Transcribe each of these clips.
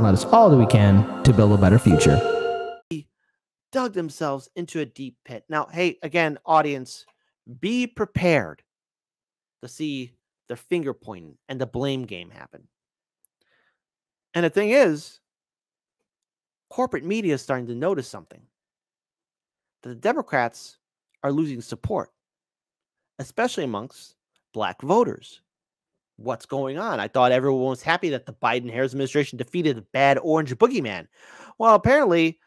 and let us all do we can to build a better future. Dug themselves into a deep pit. Now, hey, again, audience, be prepared to see the finger pointing and the blame game happen. And the thing is, corporate media is starting to notice something. The Democrats are losing support, especially amongst black voters. What's going on? I thought everyone was happy that the Biden-Harris administration defeated the bad orange boogeyman. Well, apparently,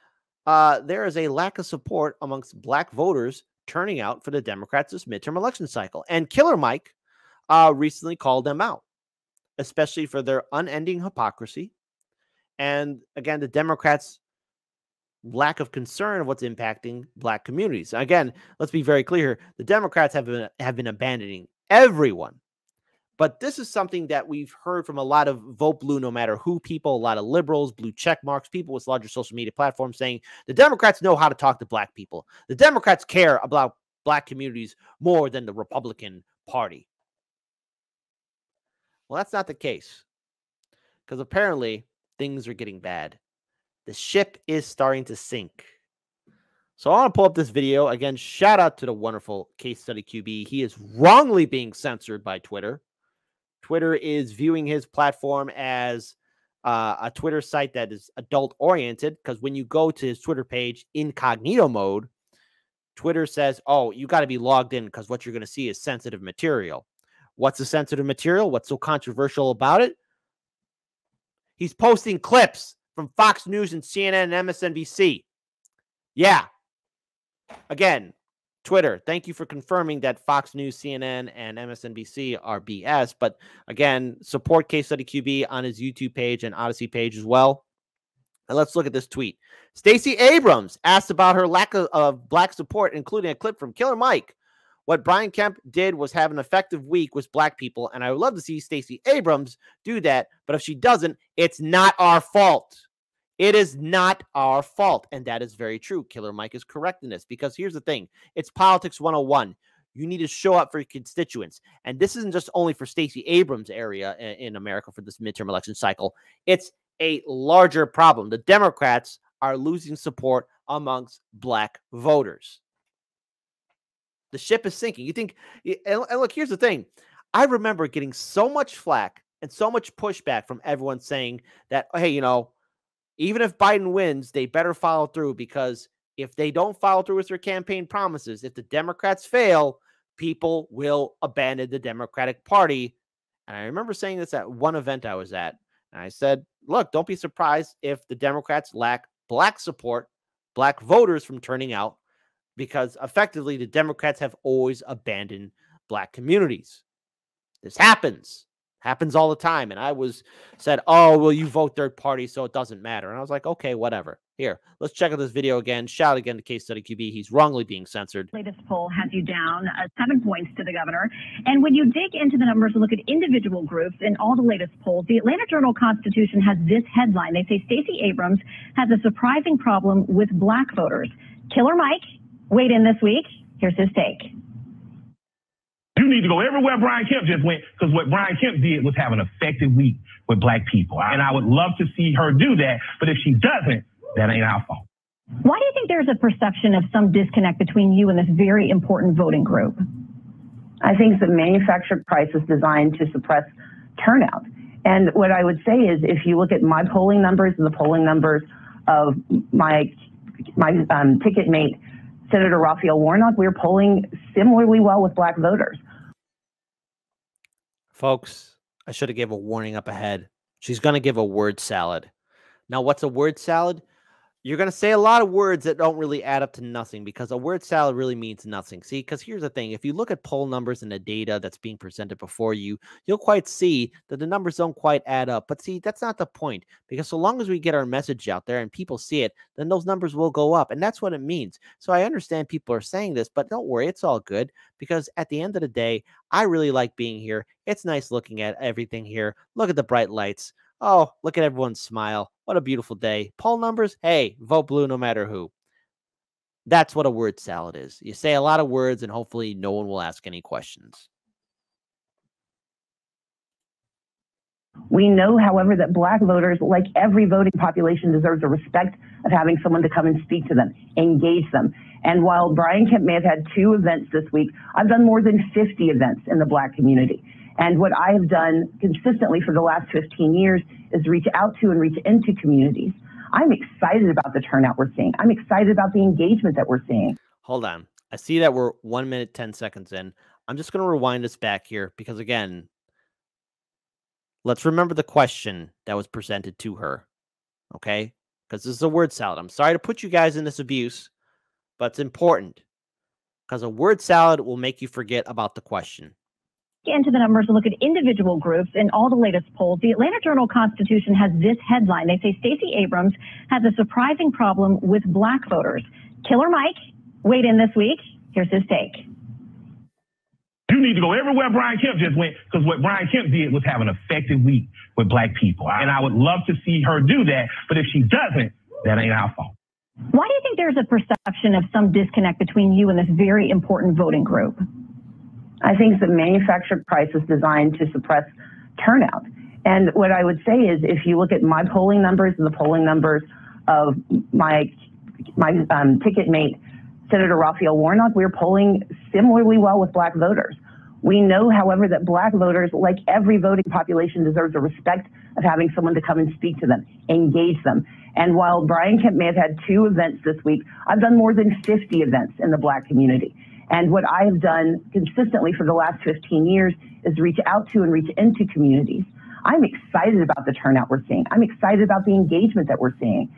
there is a lack of support amongst black voters turning out for the Democrats this midterm election cycle. And Killer Mike recently called them out, especially for their unending hypocrisy. And again, the Democrats' lack of concern of what's impacting black communities. Again, let's be very clear. The Democrats have been abandoning everyone. But this is something that we've heard from a lot of vote blue, no matter who people, a lot of liberals, blue check marks, people with larger social media platforms saying the Democrats know how to talk to black people. The Democrats care about black communities more than the Republican Party. Well, that's not the case, because apparently things are getting bad. The ship is starting to sink. So I want to pull up this video. Again, shout out to the wonderful Case Study QB. He is wrongly being censored by Twitter. Twitter is viewing his platform as a Twitter site that is adult-oriented, because when you go to his Twitter page incognito mode, Twitter says, oh, you got to be logged in because what you're going to see is sensitive material. What's the sensitive material? What's so controversial about it? He's posting clips from Fox News and CNN and MSNBC. Yeah. Again, Twitter, thank you for confirming that Fox News, CNN, and MSNBC are BS. But again, support Case Study QB on his YouTube page and Odyssey page as well. And let's look at this tweet. Stacey Abrams asked about her lack of black support, including a clip from Killer Mike. What Brian Kemp did was have an effective week with black people, and I would love to see Stacey Abrams do that. But if she doesn't, it's not our fault. It is not our fault. And that is very true. Killer Mike is correct in this, because here's the thing. It's politics 101. You need to show up for your constituents. And this isn't just only for Stacey Abrams' area in America for this midterm election cycle. It's a larger problem. The Democrats are losing support amongst black voters. The ship is sinking. You think, and look, here's the thing. I remember getting so much flack and so much pushback from everyone saying that, hey, you know, even if Biden wins, they better follow through, because if they don't follow through with their campaign promises, if the Democrats fail, people will abandon the Democratic Party. And I remember saying this at one event I was at. And I said, look, don't be surprised if the Democrats lack black support, black voters from turning out, because effectively the Democrats have always abandoned black communities. This happens all the time. And I said, oh, well, you vote third party, so it doesn't matter. And I was like, okay, whatever. Here, let's check out this video again. Shout again to Case Study QB. He's wrongly being censored. Latest poll has you down 7 points to the governor. And when you dig into the numbers and look at individual groups in all the latest polls, the Atlanta Journal-Constitution has this headline. They say Stacey Abrams has a surprising problem with black voters. Killer Mike weighed in this week. Here's his take. You need to go everywhere Brian Kemp just went, because what Brian Kemp did was have an effective week with black people. And I would love to see her do that. But if she doesn't, that ain't our fault. Why do you think there's a perception of some disconnect between you and this very important voting group? I think it's a manufactured crisis designed to suppress turnout. And what I would say is, if you look at my polling numbers and the polling numbers of my ticket mate, Senator Raphael Warnock, we're polling similarly well with black voters. Folks, I should have gave a warning up ahead. She's going to give a word salad. Now, what's a word salad? You're going to say a lot of words that don't really add up to nothing, because a word salad really means nothing. See, because here's the thing. If you look at poll numbers and the data that's being presented before you, you'll quite see that the numbers don't quite add up. But see, that's not the point, because so long as we get our message out there and people see it, then those numbers will go up. And that's what it means. So I understand people are saying this, but don't worry. It's all good, because at the end of the day, I really like being here. It's nice looking at everything here. Look at the bright lights. Oh, look at everyone smile. What a beautiful day. Poll numbers, hey, vote blue no matter who. That's what a word salad is. You say a lot of words and hopefully no one will ask any questions. We know, however, that Black voters, like every voting population, deserve the respect of having someone to come and speak to them, engage them. And while Brian Kemp may have had 2 events this week, I've done more than 50 events in the Black community. And what I have done consistently for the last 15 years is reach out to and reach into communities. I'm excited about the turnout we're seeing. I'm excited about the engagement that we're seeing. Hold on. I see that we're 1 minute, 10 seconds in. I'm just going to rewind us back here because, again, let's remember the question that was presented to her, okay? Because this is a word salad. I'm sorry to put you guys in this abuse, but it's important because a word salad will make you forget about the question. Into the numbers and look at individual groups in all the latest polls. The Atlanta Journal-Constitution has this headline. They say Stacey Abrams has a surprising problem with Black voters. Killer Mike weighed in this week. Here's his take. You need to go everywhere Brian Kemp just went, because what Brian Kemp did was have an effective week with Black people. And I would love to see her do that, but if she doesn't, that ain't our fault. Why do you think there's a perception of some disconnect between you and this very important voting group? I think it's a manufactured crisis designed to suppress turnout. And what I would say is, if you look at my polling numbers and the polling numbers of my ticket mate, Senator Raphael Warnock, we're polling similarly well with Black voters. We know, however, that Black voters, like every voting population, deserve the respect of having someone to come and speak to them, engage them. And while Brian Kemp may have had 2 events this week, I've done more than 50 events in the Black community. And what I have done consistently for the last 15 years is reach out to and reach into communities. I'm excited about the turnout we're seeing. I'm excited about the engagement that we're seeing.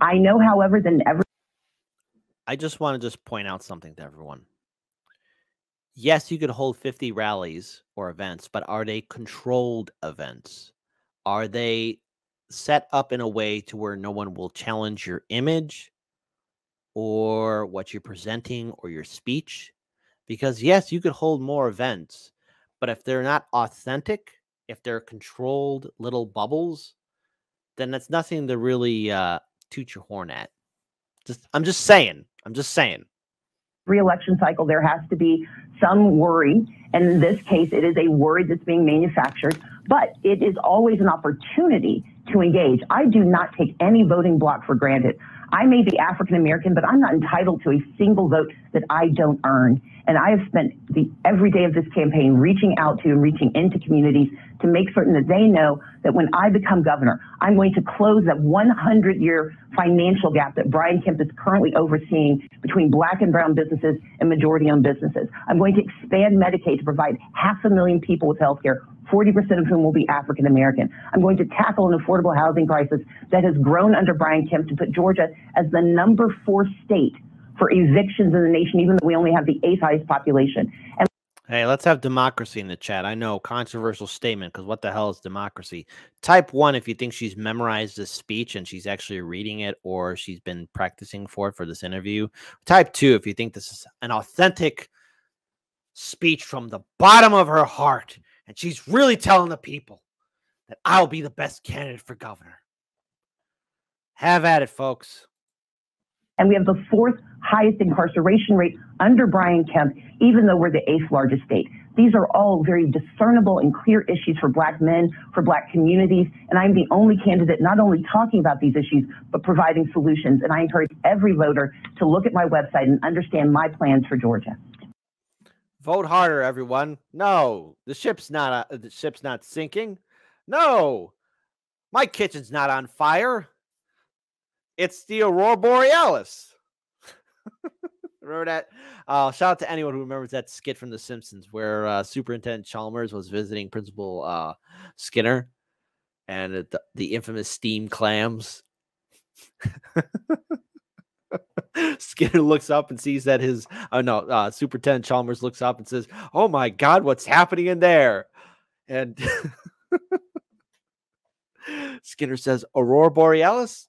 I know, however, that I just want to point out something to everyone. Yes, you could hold 50 rallies or events, but are they controlled events? Are they set up in a way to where no one will challenge your image or what you're presenting or your speech? Because yes, you could hold more events, but if they're not authentic, if they're controlled little bubbles, then that's nothing to really toot your horn at. I'm just saying. Re-election cycle, there has to be some worry. And in this case, it is a worry that's being manufactured, but it is always an opportunity to engage. I do not take any voting block for granted. I may be African American, but I'm not entitled to a single vote that I don't earn. And I have spent every day of this campaign reaching out to and reaching into communities to make certain that they know that when I become governor, I'm going to close that 100-year financial gap that Brian Kemp is currently overseeing between Black and brown businesses and majority-owned businesses. I'm going to expand Medicaid to provide 500,000 people with health care, 40% of whom will be African American. I'm going to tackle an affordable housing crisis that has grown under Brian Kemp to put Georgia as the number 4 state for evictions in the nation, even though we only have the 8th highest population. And hey, let's have democracy in the chat. I know, controversial statement, because what the hell is democracy? Type 1 if you think she's memorized this speech and she's actually reading it or she's been practicing for it for this interview. Type 2 if you think this is an authentic speech from the bottom of her heart and she's really telling the people that I'll be the best candidate for governor. Have at it, folks. And we have the 4th highest incarceration rate under Brian Kemp, even though we're the 8th largest state. These are all very discernible and clear issues for Black men, for Black communities. And I'm the only candidate not only talking about these issues, but providing solutions. And I encourage every voter to look at my website and understand my plans for Georgia. Vote harder, everyone. No, the ship's not sinking. No, my kitchen's not on fire. It's the Aurora Borealis. Remember that? Shout out to anyone who remembers that skit from The Simpsons where Superintendent Chalmers was visiting Principal Skinner and the infamous steamed clams. Skinner looks up and sees that Superintendent Chalmers looks up and says, "Oh my God, what's happening in there?" And Skinner says, "Aurora Borealis?"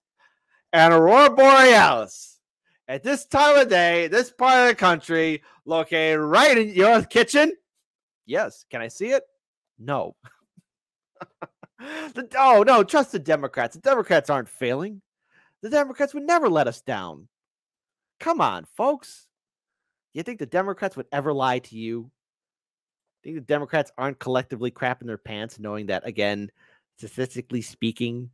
And Aurora Borealis, at this time of day, this part of the country, located right in your kitchen. Yes. Can I see it? No. Oh, no. Trust the Democrats. The Democrats aren't failing. The Democrats would never let us down. Come on, folks. You think the Democrats would ever lie to you? Think the Democrats aren't collectively crapping their pants knowing that, again, statistically speaking,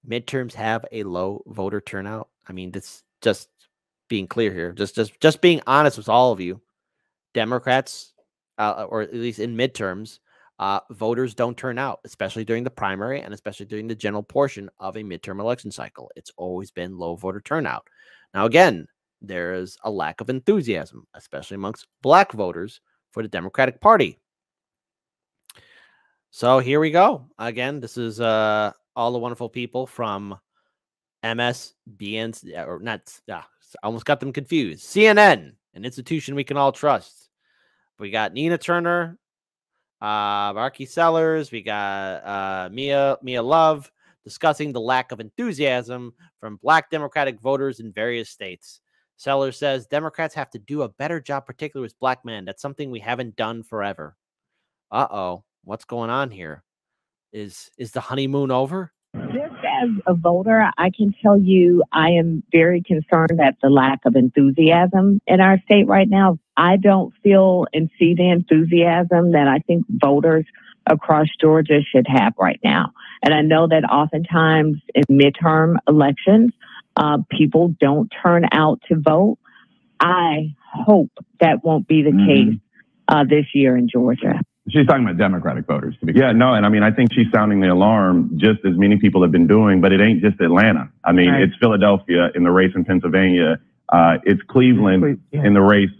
midterms have a low voter turnout. I mean, that's just being clear here. Just being honest with all of you. Democrats, or at least in midterms, voters don't turn out, especially during the primary and especially during the general portion of a midterm election cycle. It's always been low voter turnout. Now, again, there is a lack of enthusiasm, especially amongst black voters, for the Democratic Party. So here we go. Again, this is all the wonderful people from MSDN, or not, I almost got them confused. CNN, an institution we can all trust. We got Nina Turner, Marky Sellers. We got Mia Love discussing the lack of enthusiasm from black Democratic voters in various states. Sellers says Democrats have to do a better job, particularly with black men. That's something we haven't done forever. Uh-oh. What's going on here? Is the honeymoon over? Just as a voter, I can tell you I am very concerned at the lack of enthusiasm in our state right now. I don't feel and see the enthusiasm that I think voters across Georgia should have right now. And I know that oftentimes in midterm elections, people don't turn out to vote. I hope that won't be the case this year in Georgia. She's talking about Democratic voters. Yeah, no, and I mean, I think she's sounding the alarm just as many people have been doing, but it ain't just Atlanta. I mean, It's Philadelphia in the race in Pennsylvania. It's Cleveland in the race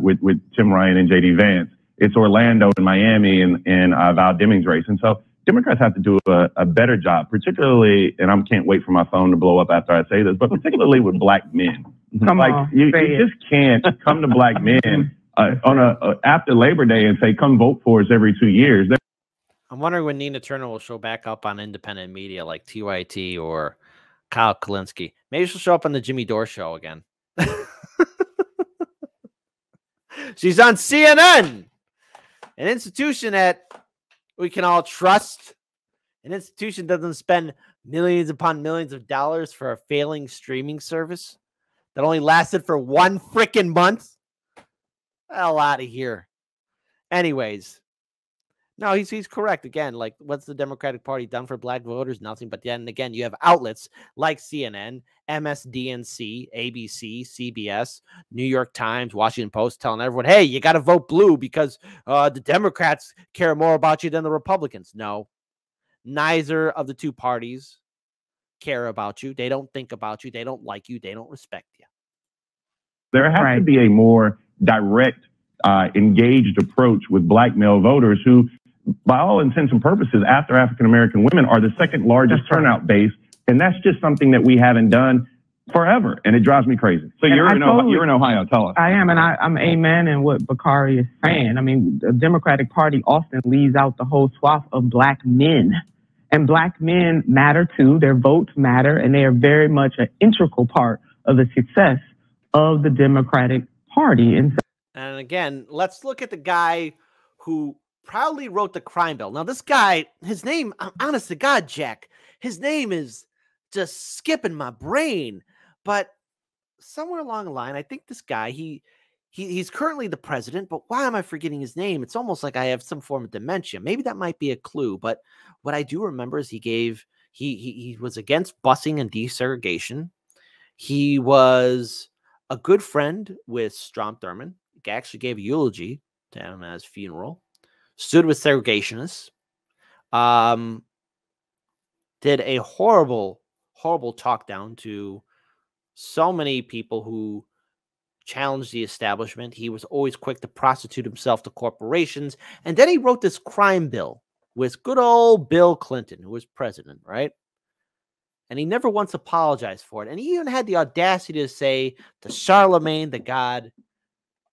with Tim Ryan and J.D. Vance. It's Orlando and Miami in Val Demings' race. And so Democrats have to do a better job, particularly, and I can't wait for my phone to blow up after I say this, but particularly with black men. You just can't come to black men after Labor Day and say, come vote for us every 2 years. I'm wondering when Nina Turner will show back up on independent media like TYT or Kyle Kalinske. Maybe she'll show up on the Jimmy Dore show again. She's on CNN, an institution that we can all trust. An institution that doesn't spend millions upon millions of dollars for a failing streaming service that only lasted for 1 freaking month. Hell out of here. Anyways, no, he's correct. Again, like, what's the Democratic Party done for black voters? Nothing. But then again, you have outlets like CNN, MSDNC, ABC, CBS, New York Times, Washington Post telling everyone, hey, you got to vote blue because the Democrats care more about you than the Republicans. No, neither of the two parties care about you. They don't think about you. They don't like you. They don't respect you. There has to be a more direct, engaged approach with black male voters who, by all intents and purposes, after African-American women, are the second largest turnout base. And that's just something that we haven't done forever. And it drives me crazy. So you're in Ohio. Tell us. I am. And I'm amen in what Bakari is saying. I mean, the Democratic Party often leaves out the whole swath of black men. And black men matter too. Their votes matter. And they are very much an integral part of the success of the Democratic Party. And again, let's look at the guy who proudly wrote the crime bill. Now, this guy, his name, honest to God, Jack, his name is just skipping my brain. But somewhere along the line, I think this guy, he's currently the president, but why am I forgetting his name? It's almost like I have some form of dementia. Maybe that might be a clue. But what I do remember is he was against busing and desegregation. He was a good friend with Strom Thurmond. He actually gave a eulogy to him at his funeral. Stood with segregationists. Did a horrible, horrible talk down to so many people who challenged the establishment. He was always quick to prostitute himself to corporations. And then he wrote this crime bill with good old Bill Clinton, who was president, right? And he never once apologized for it. And he even had the audacity to say to Charlemagne the God,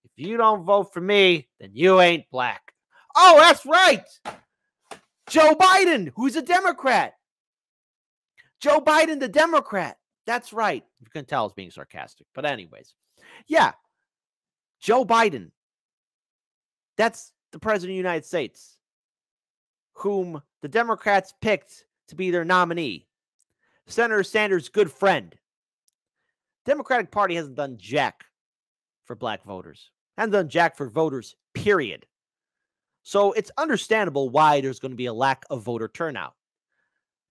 if you don't vote for me, then you ain't black. Oh, that's right. Joe Biden, who's a Democrat. Joe Biden, the Democrat. That's right. You can tell I was being sarcastic. But anyways, yeah. Joe Biden. That's the president of the United States, whom the Democrats picked to be their nominee. Senator Sanders' good friend. Democratic Party hasn't done jack for black voters. Hasn't done jack for voters, period. So it's understandable why there's going to be a lack of voter turnout.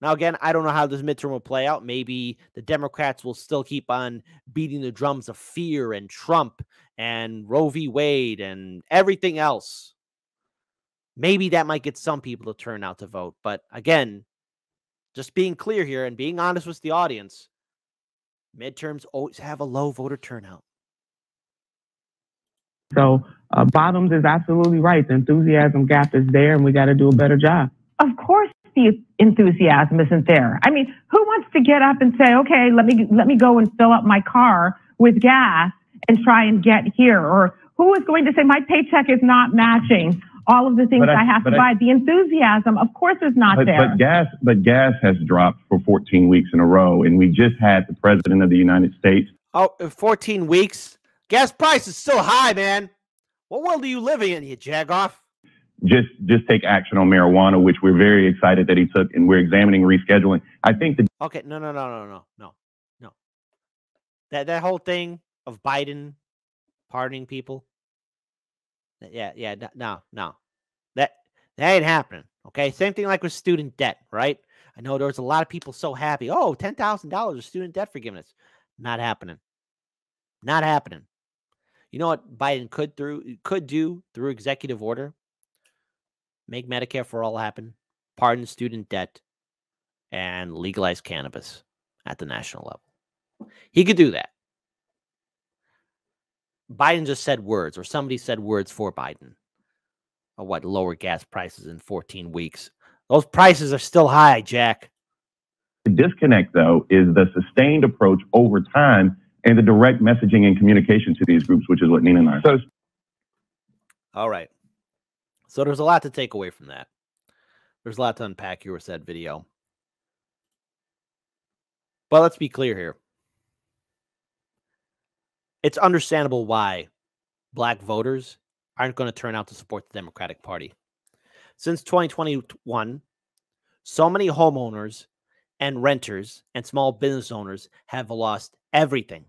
Now, again, I don't know how this midterm will play out. Maybe the Democrats will still keep on beating the drums of fear and Trump and Roe v. Wade and everything else. Maybe that might get some people to turn out to vote. But again, just being clear here and being honest with the audience, midterms always have a low voter turnout. So Bottoms is absolutely right. The enthusiasm gap is there, and we got to do a better job. Of course the enthusiasm isn't there. I mean, who wants to get up and say, okay, let me go and fill up my car with gas and try and get here? Or who is going to say my paycheck is not matching all of the things I have to buy? The enthusiasm, of course, is not there. But gas has dropped for 14 weeks in a row, and we just had the president of the United States. Oh, 14 weeks? Gas price is still high, man. What world are you living in, you jagoff? Just take action on marijuana, which we're very excited that he took, and we're examining rescheduling. I think that. Okay, no. That whole thing of Biden pardoning people. No. That ain't happening. Okay, same thing like with student debt, right? I know there was a lot of people so happy. Oh, $10,000 of student debt forgiveness. Not happening. Not happening. You know what Biden could do through executive order? Make Medicare for all happen, pardon student debt, and legalize cannabis at the national level. He could do that. Biden just said words, or somebody said words for Biden. Or what, lower gas prices in 14 weeks. Those prices are still high, Jack. The disconnect, though, is the sustained approach over time and the direct messaging and communication to these groups, which is what Nina and I are. All right. So there's a lot to take away from that. There's a lot to unpack here with that video. But let's be clear here. It's understandable why black voters aren't going to turn out to support the Democratic Party. Since 2021, so many homeowners and renters and small business owners have lost everything.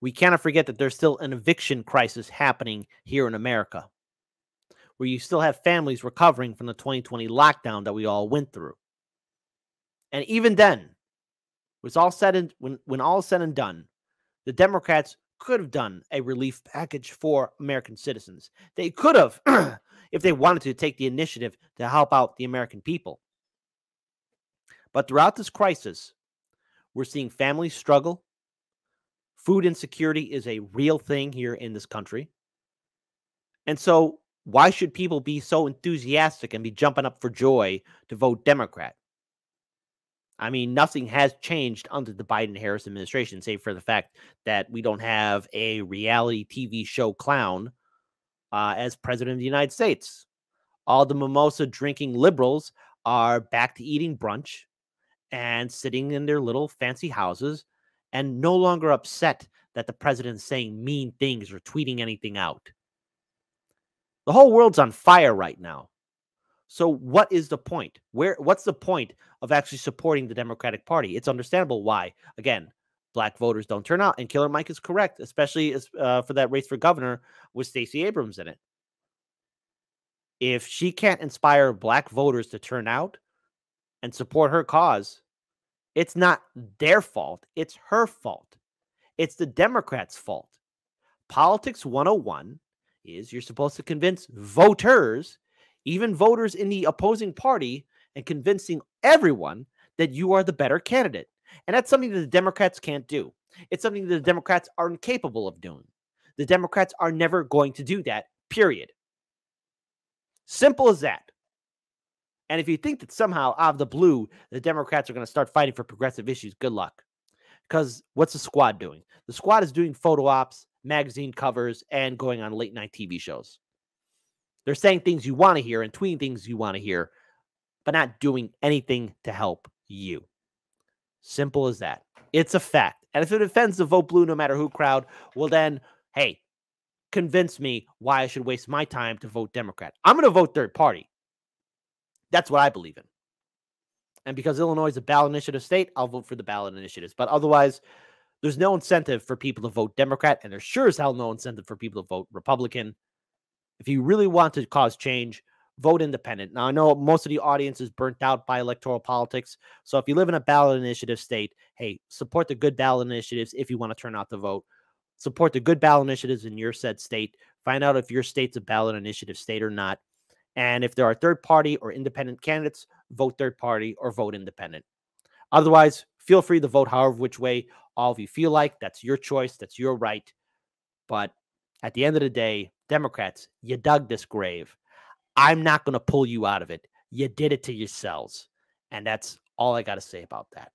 We cannot forget that there's still an eviction crisis happening here in America, where you still have families recovering from the 2020 lockdown that we all went through. And even then, when all is said and done, the Democrats could have done a relief package for American citizens. They could have, if they wanted to, take the initiative to help out the American people. But throughout this crisis, we're seeing families struggle. Food insecurity is a real thing here in this country. And so why should people be so enthusiastic and be jumping up for joy to vote Democrat? I mean, nothing has changed under the Biden-Harris administration, save for the fact that we don't have a reality TV show clown as president of the United States. All the mimosa drinking liberals are back to eating brunch and sitting in their little fancy houses and no longer upset that the president is saying mean things or tweeting anything out. The whole world's on fire right now. So what is the point? What's the point of actually supporting the Democratic Party? It's understandable why, again, black voters don't turn out. And Killer Mike is correct, especially for that race for governor with Stacey Abrams in it. If she can't inspire black voters to turn out and support her cause, it's not their fault. It's her fault. It's the Democrats' fault. Politics 101 is you're supposed to convince voters, even voters in the opposing party, and convincing everyone that you are the better candidate. And that's something that the Democrats can't do. It's something that the Democrats are incapable of doing. The Democrats are never going to do that, period. Simple as that. And if you think that somehow out of the blue, the Democrats are going to start fighting for progressive issues, good luck. Because what's the squad doing? The squad is doing photo ops, magazine covers, and going on late night TV shows. They're saying things you want to hear and tweeting things you want to hear, but not doing anything to help you. Simple as that. It's a fact. And if it offends the vote blue no matter who crowd, well then, hey, convince me why I should waste my time to vote Democrat. I'm going to vote third party. That's what I believe in. And because Illinois is a ballot initiative state, I'll vote for the ballot initiatives. But otherwise, there's no incentive for people to vote Democrat, and there's sure as hell no incentive for people to vote Republican. If you really want to cause change, vote independent. Now, I know most of the audience is burnt out by electoral politics. So if you live in a ballot initiative state, hey, support the good ballot initiatives if you want to turn out to vote. Support the good ballot initiatives in your said state. Find out if your state's a ballot initiative state or not. And if there are third party or independent candidates, vote third party or vote independent. Otherwise, feel free to vote however which way all of you feel like. That's your choice. That's your right. But at the end of the day, Democrats, you dug this grave. I'm not going to pull you out of it. You did it to yourselves. And that's all I got to say about that.